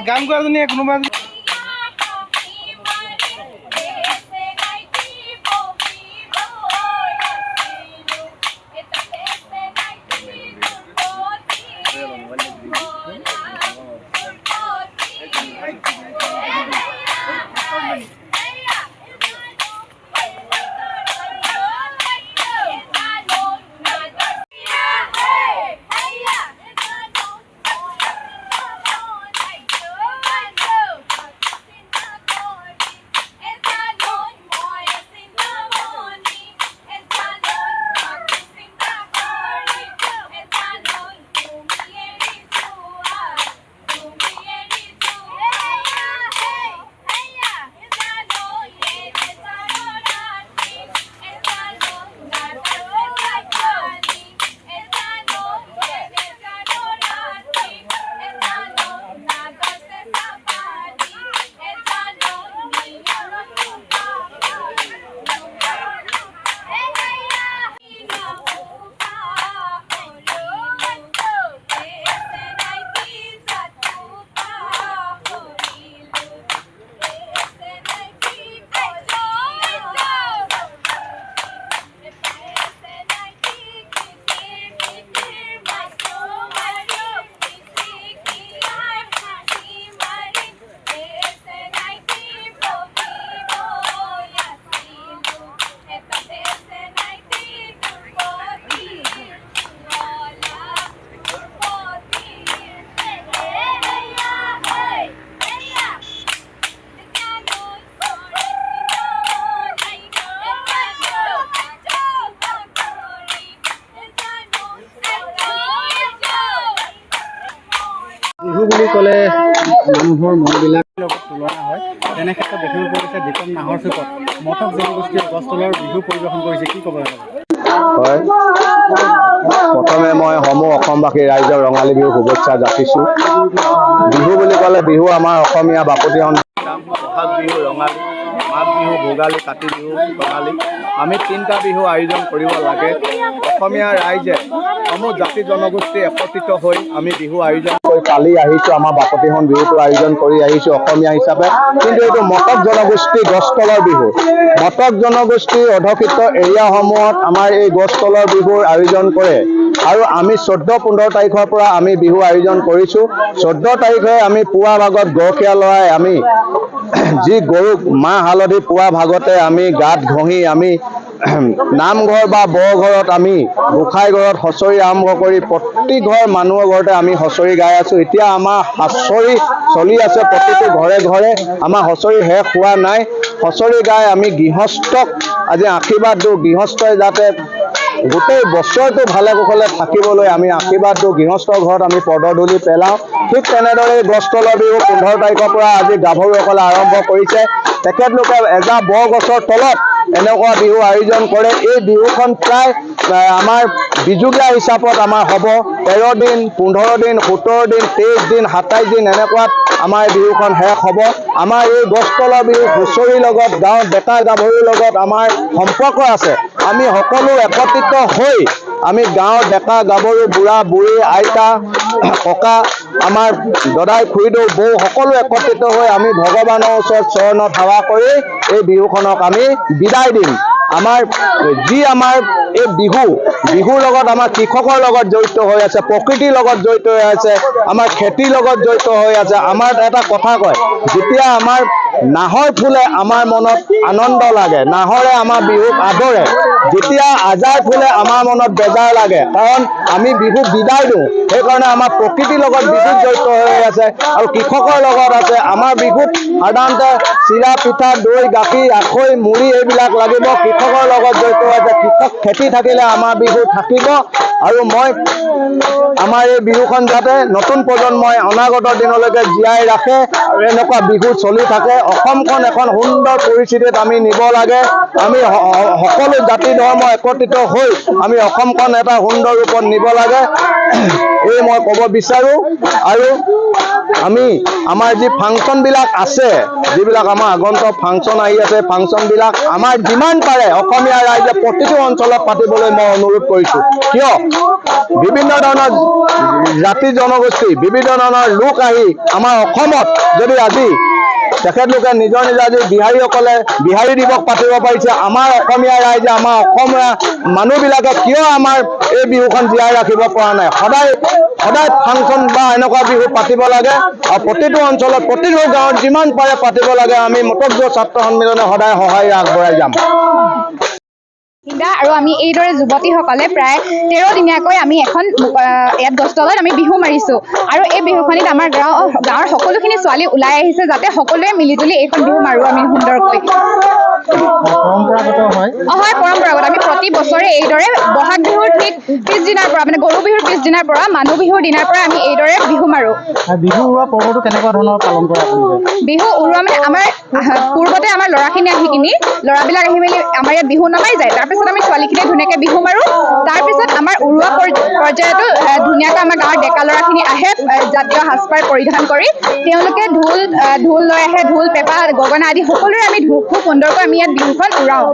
গান গোৱাৰ জনী কোনোবা বিহু বুলি ক'লে মানুহৰ মনবিলাক লগত তুলনা হয়। তেনে ক্ষেত্ৰত দেখিব পৰিছে দিকম নাহৰ চুকত মটক জনগোষ্ঠীয়ে গছ তলৰ বিহু পৰিৱেশন কৰিছে, কি ক'ব লাগে? হয়, প্ৰথমে মই সমূহ অসমবাসী ৰাইজক ৰঙালী বিহু শুভেচ্ছা যাচিছোঁ। বিহু বুলি ক'লে বিহু আমাৰ অসমীয়া বাপতিসাহোন বহাগ বিহু, ৰঙালী, মাঘ বিহু, ভোগালী, কাতি বিহু, কঙালী, আমি 3টা বিহু আয়োজন কৰিব লাগে। অসমীয়া ৰাইজে সমূহ জাতি জনগোষ্ঠী একত্ৰিত হৈ আমি বিহু আয়োজন কৰি পালি আহিছোঁ। আমাৰ বাপতিসাহোন বিহুটো আয়োজন কৰি আহিছোঁ অসমীয়া হিচাপে। কিন্তু এইটো মটক জনগোষ্ঠী গছ তলৰ বিহু। মটক জনগোষ্ঠীৰ অধ্যুষিত এৰিয়াসমূহত আমাৰ এই গছ তলৰ বিহুৰ আয়োজন কৰে আৰু আমি 14-15 তাৰিখৰ পৰা আমি বিহু আয়োজন কৰিছোঁ। 14 তাৰিখে আমি পুৱা ভাগত গৰখীয়া লৰাই আমি যি গৰুক মাহ হালধি পুৱা ভাগতে আমি গাত ঘঁহি আমি নামঘৰ বা বৰঘৰত আমি গোসাঁই ঘৰত হুঁচৰি আৰম্ভ কৰি প্ৰতি ঘৰ মানুহৰ ঘৰতে আমি হুঁচৰি গাই আছোঁ। এতিয়া আমাৰ হুঁচৰি চলি আছে প্ৰতিটো ঘৰে ঘৰে, আমাৰ হুঁচৰি শেষ হোৱা নাই। হুঁচৰি গাই আমি গৃহস্থক আজি আশীৰ্বাদ দিওঁ, গৃহস্থই যাতে গোটেই বছৰটো ভালে কুশলে থাকিবলৈ আমি আশীৰ্বাদ দিওঁ, গৃহস্থৰ ঘৰত আমি পদধূলি পেলাওঁ। ঠিক তেনেদৰে গছ তলৰ বিহু 15 তাৰিখৰ পৰা আজি গাভৰুসকলে আৰম্ভ কৰিছে। তেখেতলোকে এজা বৰগছৰ তলত এনেকুৱা বিহু আয়োজন কৰে। এই বিহুখন প্ৰায় আমাৰ বিজুগীয়া হিচাপত আমাৰ হ'ব 13 দিন, 15 দিন, 17 দিন, 23 দিন, 27 দিন এনেকুৱাত আমাৰ বিহুখন শেষ হ'ব। আমাৰ এই গছ তলৰ বিহু হুঁচৰিৰ লগত গাঁৱৰ ডেকা গাভৰুৰ লগত আমাৰ সম্পৰ্ক আছে। আমি সকলো একত্ৰিত হৈ আমি গাঁৱৰ ডেকা গাভৰু, বুঢ়া বুঢ়ী, আইতা ককা, আমাৰ দদাই খুৰীদেউ বৌ সকলো একত্ৰিত হৈ আমি ভগৱানৰ ওচৰত চৰণত সেৱা কৰি এই বিহুখনক আমি বিদায় দিম। আমাৰ এই বিহুৰ লগত আমাৰ কৃষকৰ লগত জড়িত হৈ আছে, প্ৰকৃতিৰ লগত জড়িত হৈ আছে, আমাৰ খেতিৰ লগত জড়িত হৈ আছে। আমাৰ এটা কথা কয়, যেতিয়া আমাৰ নাহৰ ফুলে আমাৰ মনত আনন্দ লাগে, নাহৰে আমাৰ বিহুক আদৰে। যেতিয়া আজাৰ ফুলে আমাৰ মনত বেজাৰ লাগে, কাৰণ আমি বিহুক বিদায় দিওঁ। সেইকাৰণে আমাৰ প্ৰকৃতিৰ লগত বিহুত জড়িত হৈ আছে আৰু কৃষকৰ লগত আছে। আমাৰ বিহুত সাধাৰণতে চিৰা, পিঠা, দৈ, গাখীৰ, আখৈ, মুড়ি এইবিলাক লাগিব, কৃষকৰ লগত জড়িত হৈ আছে। কৃষক খেতি থাকিলে আমাৰ বিহু থাকিব। আৰু মই আমাৰ এই বিহুখন যাতে নতুন প্ৰজন্মই অনাগত দিনলৈকে জীয়াই ৰাখে আৰু এনেকুৱা বিহু চলি থাকে। অসমখন এখন সুন্দৰ পৰিস্থিতিত আমি নিব লাগে। আমি সকলো জাতি ধৰ্ম একত্ৰিত হৈ আমি অসমখন এটা সুন্দৰ ৰূপত নিব লাগে, এই মই ক'ব বিচাৰোঁ। আৰু আমি আমাৰ যি ফাংচনবিলাক আছে, যিবিলাক আমাৰ আগন্তুক ফাংচন আহি আছে, ফাংচনবিলাক আমাৰ যিমান পাৰে অসমীয়া ৰাইজে প্ৰতিটো অঞ্চলত পাতিবলৈ মই অনুৰোধ কৰিছোঁ। কিয় বিভিন্ন ধৰণৰ জাতি জনগোষ্ঠী, বিভিন্ন ধৰণৰ লোক আহি আমাৰ অসমত যদি আজি তেখেতলোকে নিজৰ আজি বিহাৰীসকলে বিহাৰী দিৱস পাতিব পাৰিছে, আমাৰ অসমীয়া ৰাইজে, আমাৰ অসমীয়া মানুহবিলাকে কিয় আমাৰ এই বিহুখন জীয়াই ৰাখিব পৰা নাই? সদায় ফাংচন বা এনেকুৱা বিহু পাতিব লাগে আৰু প্ৰতিটো অঞ্চলত প্ৰতিটো গাঁৱত যিমান পাৰে পাতিব লাগে। আমি মটকযোৰ ছাত্ৰ সন্মিলনে সদায় সহায় আগবঢ়াই যাম। আৰু আমি এইদৰে যুৱতীসকলে প্ৰায় 13 দিনীয়াকৈ আমি এখন ইয়াত গছতলত আমি বিহু মাৰিছোঁ। আৰু এই বিহুখনিত আমাৰ গাঁৱৰ সকলোখিনি ছোৱালী ওলাই আহিছে, যাতে সকলোৱে মিলিজুলি এইখন বিহু মাৰোঁ আমি সুন্দৰকৈ। পৰম্পৰাগত হয়। হয়, পৰম্পৰাগত। আমি প্ৰতি বছৰে এইদৰে বহাগ বিহুৰ ঠিক পিছদিনাৰ পৰা, মানে গৰু বিহুৰ পিছদিনাৰ পৰা মানুহ বিহুৰ দিনাৰ পৰা আমি এইদৰে বিহু মাৰোঁ। বিহু উৰুৱা পৰ্বটো কেনেকুৱা ধৰণৰ পালন কৰে আপোনালোকে? বিহু উৰুৱা মানে আমাৰ পূৰ্বতে আমাৰ ল'ৰাখিনি আহি কিনি ল'ৰাবিলাক আহি মেলি আমাৰ ইয়াত বিহু নমাই যায়। তাৰপিছত আমি ছোৱালীখিনিয়ে ধুনীয়াকৈ বিহু মাৰোঁ। তাৰপিছত আমাৰ উৰুৱা পৰ্যায়তো ধুনীয়াকৈ আমাৰ গাঁৱৰ ডেকা ল'ৰাখিনি আহে জাতীয় সাজপাৰ পৰিধান কৰি। তেওঁলোকে ঢোল লৈ আহে, ঢোল, পেঁপা, গগনা আদি সকলোৰে আমি খুব সুন্দৰকৈ আমি ইয়াত বিহুখন উৰাওঁ।